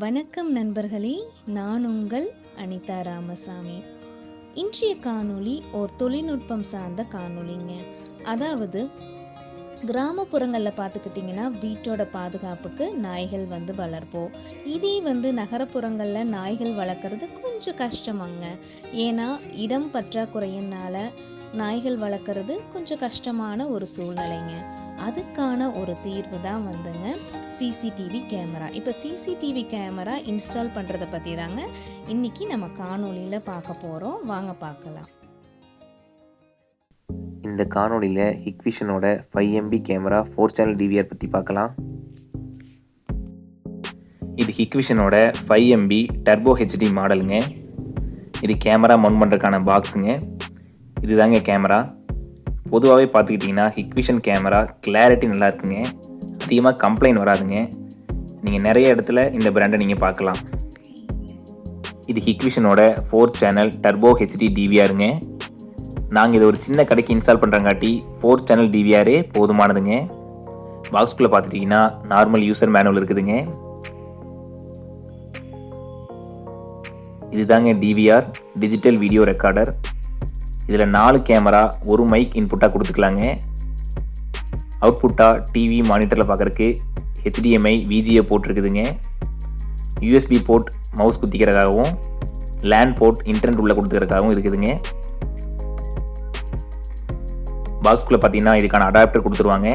வணக்கம் நண்பர்களே, நான் உங்கள் அனிதா ராமசாமி. இன்றைய காணொளி ஓர் தொழில்நுட்பம் சார்ந்த காணொளிங்க. அதாவது கிராமப்புறங்களில் பார்த்துக்கிட்டிங்கன்னா வீட்டோட பாதுகாப்புக்கு நாய்கள் வளர்ப்போம். இதே நகரப்புறங்களில் நாய்கள் வளர்க்குறது கொஞ்சம் கஷ்டமாங்க. ஏன்னா இடம் பற்றாக்குறையினால நாய்கள் வளர்க்குறது கொஞ்சம் கஷ்டமான ஒரு சூழ்நிலைங்க. அதுக்கான ஒரு தீர்வு தான் சிசிடிவி கேமரா. இப்போ சிசிடிவி கேமரா இன்ஸ்டால் பண்ணுறதை பற்றி தாங்க இன்றைக்கி நம்ம காணொளியில் பார்க்க போகிறோம். வாங்க பார்க்கலாம். இந்த காணொளியில் ஹிக்விஷனோட 5MB கேமரா 4 சேனல் டிவிஆர் பற்றி பார்க்கலாம். இது ஹிக்விஷனோட 5MB டர்போ ஹெச்டி மாடலுங்க. இது கேமரா மவுண்ட் பண்ணுறதுக்கான பாக்ஸுங்க. இதுதாங்க கேமரா. பொதுவாகவே பார்த்துக்கிட்டிங்கன்னா ஹிக்விஷன் கேமரா கிளாரிட்டி நல்லா இருக்குங்க. அதிகமாக கம்ப்ளைண்ட் வராதுங்க. நீங்கள் நிறைய இடத்துல இந்த பிராண்டை நீங்கள் பார்க்கலாம். இது ஹிக்விஷனோட 4 சேனல் டர்போ ஹெச்டி டிவிஆருங்க. நாங்கள் இதை ஒரு சின்ன கடைக்கு இன்ஸ்டால் பண்ணுறங்காட்டி 4 சேனல் டிவிஆரே போதுமானதுங்க. பாக்ஸ்குள்ளே பார்த்துட்டிங்கன்னா நார்மல் யூசர் மேனுவல் இருக்குதுங்க. இதுதாங்க டிவிஆர் டிஜிட்டல் வீடியோ ரெக்கார்டர். இதில் 4 கேமரா, ஒரு மைக் இன்புட்டாக கொடுத்துக்கலாங்க. அவுட்புட்டாக டிவி மானிட்டரில் பார்க்குறதுக்கு HDMI VGA போர்ட் இருக்குதுங்க. USB போர்ட் மவுஸ் குத்திக்கிறதுக்காகவும் லேண்ட் போர்ட் இன்டர்நெட் உள்ளே கொடுத்துக்கிறதுக்காகவும் இருக்குதுங்க. பாக்ஸ்குள்ளே பார்த்தீங்கன்னா இதுக்கான அடாப்டர் கொடுத்துருவாங்க.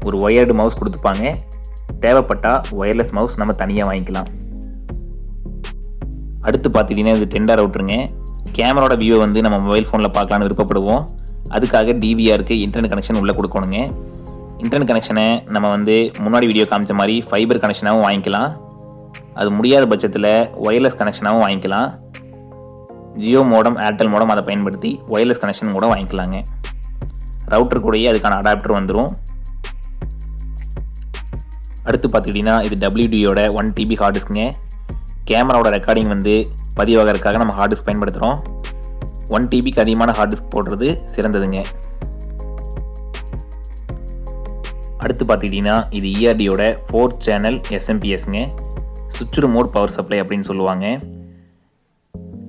ஒரு ஒயர்டு மவுஸ் கொடுத்துப்பாங்க. தேவைப்பட்டால் ஒயர்லெஸ் மவுஸ் நம்ம தனியாக வாங்கிக்கலாம். அடுத்து பார்த்துக்கிட்டிங்கன்னா இது டெண்டர் அவுட்ருங்க. கேமராவோட வியூவை நம்ம மொபைல் ஃபோனில் பார்க்கலான்னு விருப்பப்படுவோம். அதுக்காக டிவிஆருக்கு இன்டர்நெட் கனெக்ஷன் உள்ளே கொடுக்கணுங்க. இன்டர்நெட் கனெக்ஷனை நம்ம முன்னாடி வீடியோ காமிச்ச மாதிரி ஃபைபர் கனெக்ஷனாகவும் வாங்கிக்கலாம். அது முடியாத பட்சத்தில் ஒயர்லெஸ் கனெக்ஷனாகவும் வாங்கிக்கலாம். ஜியோ மோடம், ஏர்டெல் மோடம் அதை பயன்படுத்தி ஒயர்லெஸ் கனெக்ஷன் கூட வாங்கிக்கலாங்க. ரவுட்டர் கூடயே அதுக்கான அடாப்டர் வந்துடும். அடுத்து பார்த்துக்கிட்டிங்கன்னா இது WDயோட 1 TB ஹார்ட் டிஸ்க்குங்க. கேமராவோட ரெக்கார்டிங் பதிவாகிறதுக்காக நம்ம ஹார்ட் டிஸ்க் பயன்படுத்துகிறோம். 1 TBக்கு அதிகமான ஹார்ட் டிஸ்க் போடுறது சிறந்ததுங்க. அடுத்து பார்த்துக்கிட்டிங்கன்னா இது ERDயோட 4 சேனல் SMPSங்க. சுவிட்ச்டு மோட் பவர் சப்ளை அப்படின்னு சொல்லுவாங்க.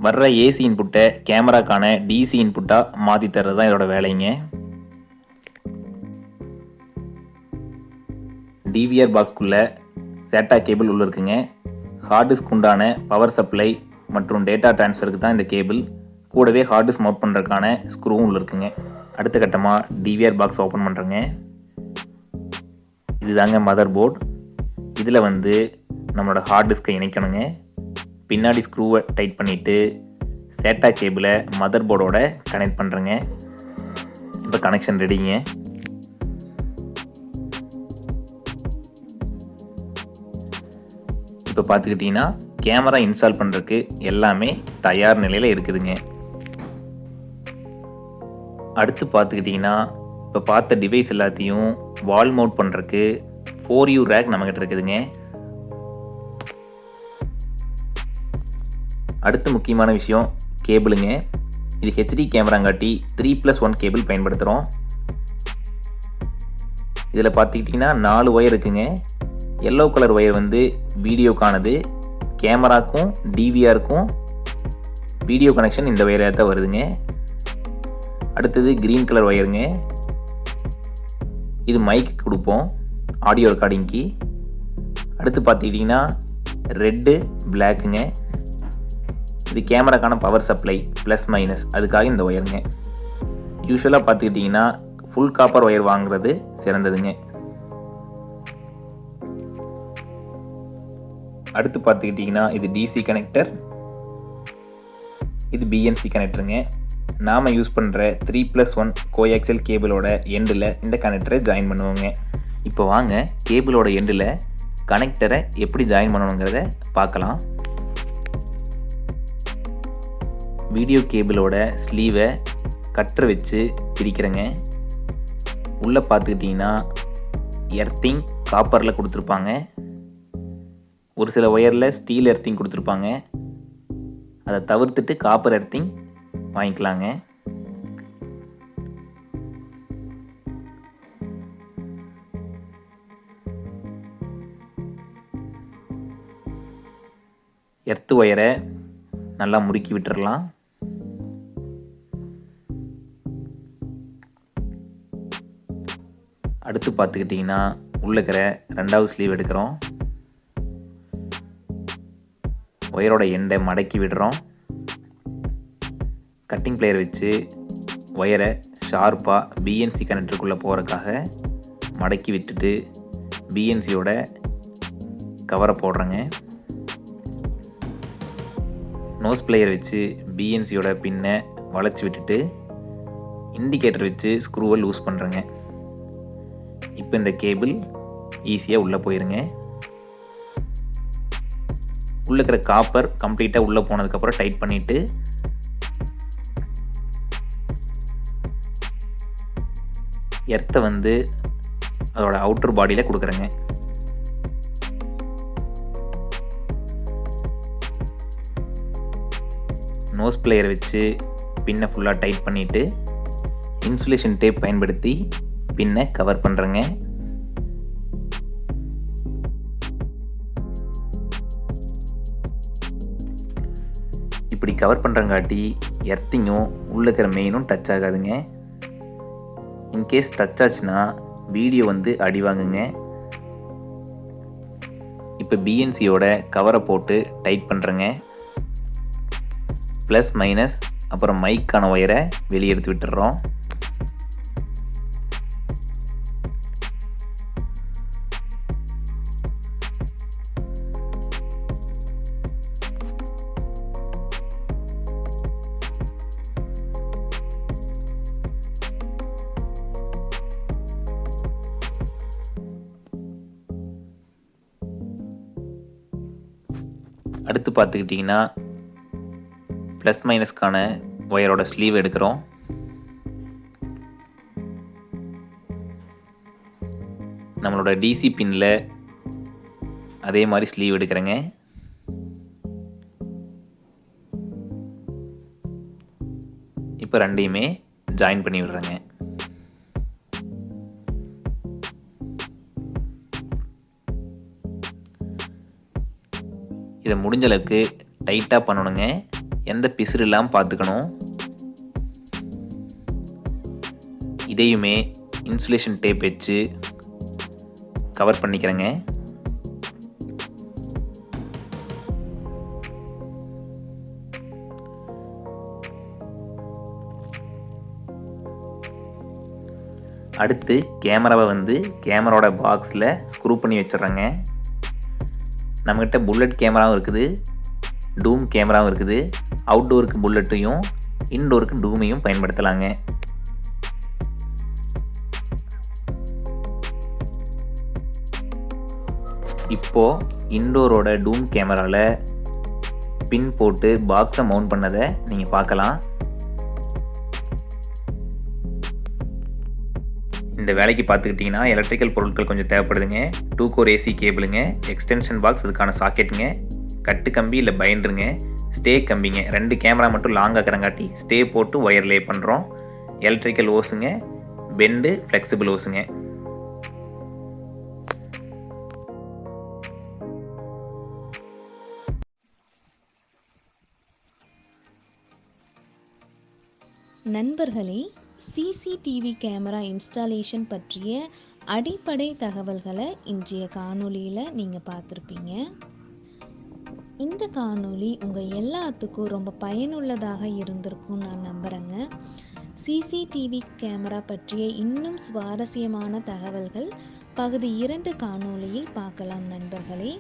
வர்ற AC இன்புட்டை கேமராக்கான DC இன்புட்டாக மாற்றி தர்றது தான் இதோட வேலைங்க. டிவிஆர் பாக்ஸ்குள்ளே சேட்டா கேபிள் உள்ள இருக்குங்க. ஹார்ட் டிஸ்க் உண்டான பவர் சப்ளை மற்றும் டேட்டா டிரான்ஸ்ஃபருக்கு தான் இந்த கேபிள். கூடவே ஹார்ட் டிஸ்க் மவுண்ட் பண்ணுறதுக்கான ஸ்க்ரூவும் உள்ள இருக்குங்க. அடுத்த கட்டமாக டிவிஆர் பாக்ஸ் ஓப்பன் பண்ணுறேங்க. இதுதாங்க மதர் போர்டு. இதில் நம்மளோட ஹார்ட் டிஸ்கை இணைக்கணுங்க. பின்னாடி ஸ்க்ரூவை டைட் பண்ணிவிட்டு சேட்டா கேபிளை மதர் போர்டோட கனெக்ட் பண்ணுறேங்க. இப்போ கனெக்ஷன் ரெடிங்க. இப்போ பார்த்துக்கிட்டிங்கன்னா கேமரா இன்ஸ்டால் பண்ணுறதுக்கு எல்லாமே தயார் நிலையில் இருக்குதுங்க. அடுத்து பார்த்துக்கிட்டிங்கன்னா இப்போ பார்த்த டிவைஸ் எல்லாத்தையும் வால் மவுண்ட் பண்ணுறதுக்கு 4U ரேக் நம்மகிட்ட இருக்குதுங்க. அடுத்து முக்கியமான விஷயம் கேபிளுங்க. இது HD கேமராங்காட்டி 3+1 கேபிள் பயன்படுத்துகிறோம். இதில் பார்த்துக்கிட்டிங்கன்னா 4 ஒயர் இருக்குங்க. எல்லோ கலர் ஒயர் வீடியோக்கானது. கேமராக்கும் டிவிஆருக்கும் வீடியோ கனெக்ஷன் இந்த ஒயராக தான் வருதுங்க. அடுத்தது க்ரீன் கலர் ஒயருங்க. இது மைக்கு கொடுப்போம், ஆடியோ ரெக்கார்டிங்க்கு. அடுத்து பார்த்துக்கிட்டிங்கன்னா ரெட்டு பிளாக்குங்க. இது கேமராக்கான பவர் சப்ளை ப்ளஸ் மைனஸ், அதுக்காக இந்த ஒயருங்க. யூஸ்வலாக பார்த்துக்கிட்டிங்கன்னா ஃபுல் காப்பர் ஒயர் வாங்குறது சிறந்ததுங்க. அடுத்து பார்த்துக்கிட்டிங்கன்னா இது DC கனெக்டர், இது BNC கனெக்டருங்க. நாம் யூஸ் பண்ணுற 3+1 கோஆக்சியல் கேபிளோட எண்டில் இந்த கனெக்டரை ஜாயின் பண்ணுவோங்க. இப்போ வாங்க கேபிளோட எண்டில் கனெக்டரை எப்படி ஜாயின் பண்ணணுங்கிறத பார்க்கலாம். வீடியோ கேபிளோட ஸ்லீவை கட்டரை வச்சு பிரிக்கிறேங்க. உள்ளே பார்த்துக்கிட்டிங்கன்னா எர்த்திங் காப்பரில் கொடுத்துருப்பாங்க. ஒரு சில ஒயரில் ஸ்டீல் எர்த்திங் கொடுத்துருப்பாங்க. அதை தவிர்த்துட்டு காப்பர் எர்த்திங் வாங்கிக்கலாங்க. எர்த்து ஒயரை நல்லா முறுக்கி விட்டுறலாம். அடுத்து பார்த்துக்கிட்டிங்கன்னா உள்ள இருக்கிற 2வது ஸ்லீவ் எடுக்கிறோம். ஒயரோட எண்டை மடக்கி விடுறோம். கட்டிங் பிளேயர் வச்சு ஒயரை ஷார்ப்பாக பிஎன்சி கனெக்டருக்குள்ளே போகிறதுக்காக மடக்கி விட்டுட்டு பிஎன்சியோட கவரை போடுறேங்க. நோஸ் பிளேயர் வச்சு பிஎன்சியோட பின்னை வளைச்சி விட்டுட்டு இண்டிகேட்டர் வச்சு ஸ்க்ரூவை லூஸ் பண்ணுறேங்க. இப்போ இந்த கேபிள் ஈஸியாக உள்ளே போயிருங்க. உள்ளே இருக்கிற காப்பர் கம்ப்ளீட்டாக உள்ளே போனதுக்கப்புறம் டைட் பண்ணிவிட்டு எர்த்தை வந்து அதோட அவுட்டர் பாடியில் கொடுக்குறேங்க. நோஸ் பிளேயரை வச்சு பின்னை ஃபுல்லாக டைட் பண்ணிவிட்டு இன்சுலேஷன் டேப் பயன்படுத்தி பின்னை கவர் பண்ணுறேங்க. இப்படி கவர் பண்ணுறங்காட்டி எர்த்திங்கும் உள்ள இருக்கிற மெயினும் டச் ஆகாதுங்க. இன்கேஸ் டச் ஆச்சுன்னா வீடியோ வந்து அடி வாங்குங்க. இப்போ பிஎன்சியோட கவரை போட்டு டைட் பண்ணுறேங்க. ப்ளஸ் மைனஸ் அப்புறம் மைக்கான ஒயரை வெளியே எடுத்து விட்டுறோம். அடுத்து பார்த்துக்கிட்டிங்கன்னா ப்ளஸ் மைனஸ்க்கான ஒயரோட ஸ்லீவ் எடுக்கிறோம். நம்மளோட டிசி பின்னில் அதே மாதிரி ஸ்லீவ் எடுக்கிறேங்க. இப்போ ரெண்டையுமே ஜாயின் பண்ணி விடுறேங்க. இதை முடிஞ்ச அளவுக்கு டைட்டாக பண்ணணுங்க. எந்த பிசுறு இல்லாமல் பார்த்துக்கணும். இதையுமே இன்சுலேஷன் டேப் வச்சு கவர் பண்ணிக்கிறேங்க. அடுத்து கேமராவை வந்து கேமராவோட பாக்ஸில் ஸ்க்ரூ பண்ணி வச்சிட்றேங்க. நம்மக்கிட்ட புல்லட் கேமராவும் இருக்குது, டூம் கேமராவும் இருக்குது. அவுட்டோருக்கு புல்லட்டையும் இன்டோருக்கு டூமையும் பயன்படுத்தலாங்க. இப்போது இன்டோரோட டூம் கேமராவில் பின் போட்டு பாக்ஸை மவுண்ட் பண்ணதை நீங்கள் பார்க்கலாம். இந்த வேலைக்கு பார்த்துக்கிட்டிங்கன்னா எலக்ட்ரிக்கல் பொருட்கள் கொஞ்சம் தேவைப்படுதுங்க. 2 கோர் ஏசி கேபிளுங்க, எக்ஸ்டென்ஷன் பாக்ஸ், அதுக்கான சாக்கெட்டுங்க, கட்டு கம்பி இல்லை பைண்டருங்க, ஸ்டே கம்பிங்க. 2 கேமரா மட்டும் லாங் ஆக்கிறங்காட்டி ஸ்டே போட்டு ஒயர் லே பண்ணுறோம். எலக்ட்ரிக்கல் ஓஸுங்க, பெண்டு ஃப்ளெக்சிபிள் ஓஸுங்க. நண்பர்களே, சிசிடிவி கேமரா இன்ஸ்டாலேஷன் பற்றிய அடிப்படை தகவல்களை இன்றைய காணொளியில் நீங்கள் பார்த்துருப்பீங்க. இந்த காணொளி உங்கள் எல்லாத்துக்கும் ரொம்ப பயனுள்ளதாக இருந்திருக்கும் நான் நம்புகிறேங்க. சிசிடிவி கேமரா பற்றிய இன்னும் சுவாரஸ்யமான தகவல்கள் பகுதி 2 காணொளியில் பார்க்கலாம் நண்பர்களே.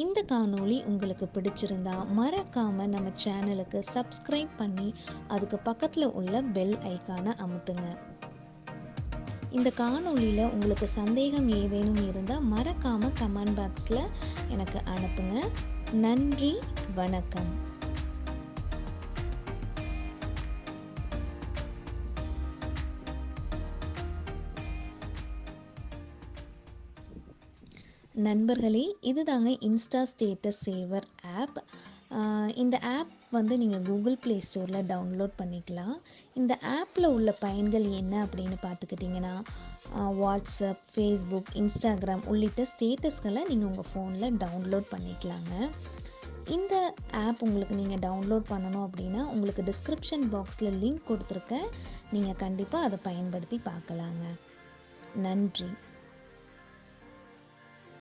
இந்த காணொளி உங்களுக்கு பிடிச்சிருந்தா மறக்காமல் நம்ம சேனலுக்கு சப்ஸ்கிரைப் பண்ணி அதுக்கு பக்கத்தில் உள்ள பெல் ஐக்கானை அமுத்துங்க. இந்த காணொளியில் உங்களுக்கு சந்தேகம் ஏதேனும் இருந்தால் மறக்காமல் கமெண்ட் பாக்ஸில் எனக்கு அனுப்புங்க. நன்றி, வணக்கம். நண்பர்களே, இதுதாங்க இன்ஸ்டா ஸ்டேட்டஸ் சேவர் ஆப். இந்த ஆப் வந்து நீங்கள் கூகுள் ப்ளே ஸ்டோரில் டவுன்லோட் பண்ணிக்கலாம். இந்த ஆப்பில் உள்ள பயன்கள் என்ன அப்படின்னு பார்த்துக்கிட்டிங்கன்னா, வாட்ஸ்அப், ஃபேஸ்புக், இன்ஸ்டாகிராம் உள்ளிட்ட ஸ்டேட்டஸ்களை நீங்கள் உங்கள் ஃபோனில் டவுன்லோட் பண்ணிக்கலாங்க. இந்த ஆப் உங்களுக்கு நீங்கள் டவுன்லோட் பண்ணணும் அப்படின்னா உங்களுக்கு டிஸ்கிரிப்ஷன் பாக்ஸில் லிங்க் கொடுத்துருக்கேன். நீங்கள் கண்டிப்பாக அதை பயன்படுத்தி பார்க்கலாங்க. நன்றி.